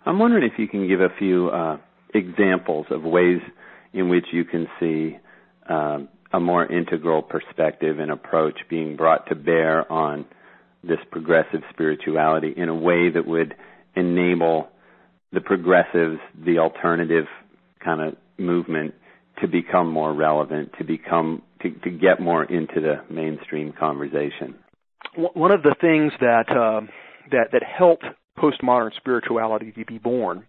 I'm wondering if you can give a few examples of ways in which you can see a more integral perspective and approach being brought to bear on this progressive spirituality in a way that would enable the progressives, the alternative kind of movement, to become more relevant, to get more into the mainstream conversation. One of the things that helped postmodern spirituality to be born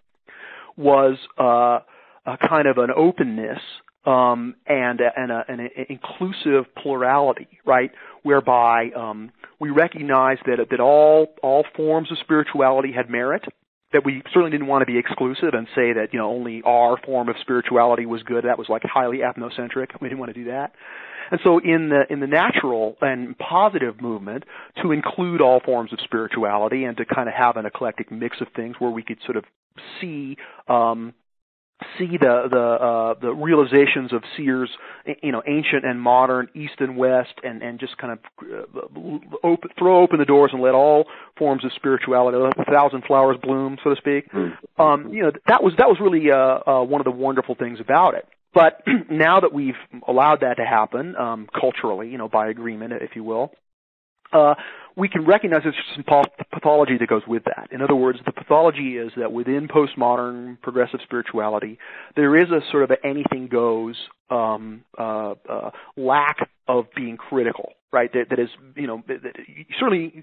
was a kind of an openness and an inclusive plurality, right? Whereby we recognized that all forms of spirituality had merit. That we certainly didn't want to be exclusive and say that only our form of spirituality was good. That was like highly ethnocentric. We didn't want to do that. And so in the natural and positive movement, to include all forms of spirituality and to kind of have an eclectic mix of things where we could sort of see the realizations of seers, ancient and modern, east and west, and just kind of throw open the doors and let all forms of spirituality, let 1,000 flowers bloom, so to speak. That was really one of the wonderful things about it. But now that we've allowed that to happen culturally, by agreement, if you will, we can recognize there's some pathology that goes with that. In other words, the pathology is that within postmodern progressive spirituality, there is a sort of anything goes lack of being critical, right? That is, certainly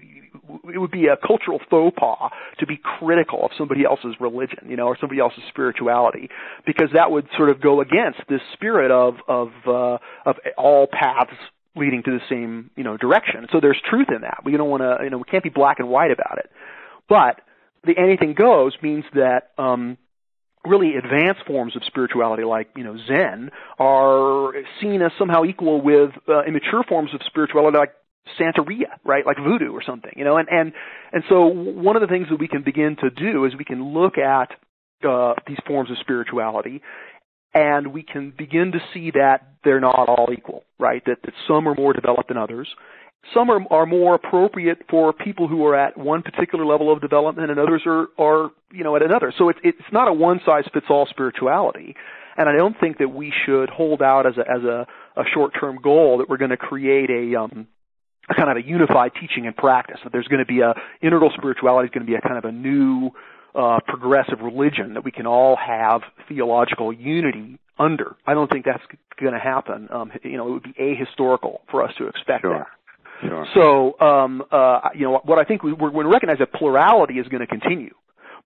it would be a cultural faux pas to be critical of somebody else's religion, or somebody else's spirituality, because that would sort of go against this spirit of all paths leading to the same, direction. So there's truth in that. We don't want to, we can't be black and white about it. But the anything goes means that really advanced forms of spirituality like, Zen are seen as somehow equal with immature forms of spirituality like Santeria, right? Like voodoo or something, and so one of the things that we can begin to do is we can look at these forms of spirituality, and we can begin to see that they're not all equal, right? That some are more developed than others. Some are more appropriate for people who are at one particular level of development, and others are at another. So it's not a one-size-fits-all spirituality. And I don't think that we should hold out as a short-term goal that we're going to create a kind of a unified teaching and practice. That there's going to be integral spirituality is going to be a kind of a new progressive religion that we can all have theological unity under. I don't think that's going to happen. It would be ahistorical for us to expect that. Sure. So, what I think we're going to recognize that plurality is going to continue,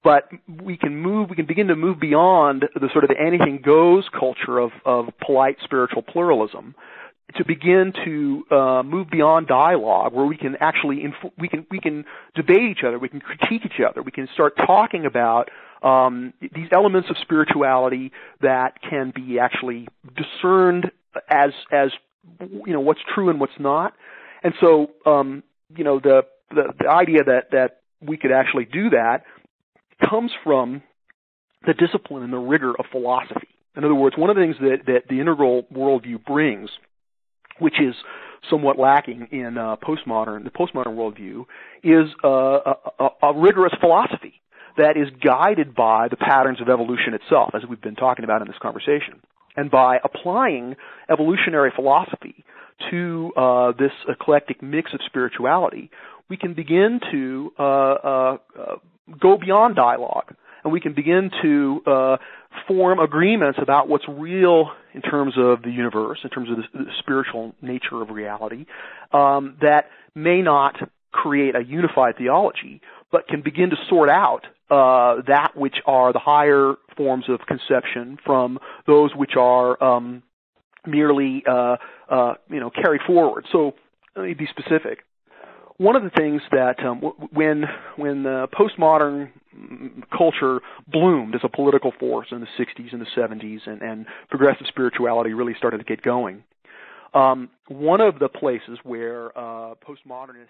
but we can begin to move beyond the sort of anything goes culture of polite spiritual pluralism, to begin to move beyond dialogue, where we can actually we can debate each other, we can critique each other, we can start talking about these elements of spirituality that can be actually discerned as what's true and what's not. And so the idea that we could actually do that comes from the discipline and the rigor of philosophy. In other words, one of the things that the integral worldview brings, which is somewhat lacking in the postmodern worldview, is a rigorous philosophy that is guided by the patterns of evolution itself, as we've been talking about in this conversation. And by applying evolutionary philosophy to this eclectic mix of spirituality, we can begin to go beyond dialogue, and we can begin to form agreements about what's real in terms of the universe, in terms of the spiritual nature of reality, that may not create a unified theology, but can begin to sort out that which are the higher forms of conception from those which are merely carried forward. So let me be specific. One of the things that when the postmodern culture bloomed as a political force in the 60s and the 70s, and progressive spirituality really started to get going, one of the places where postmodernists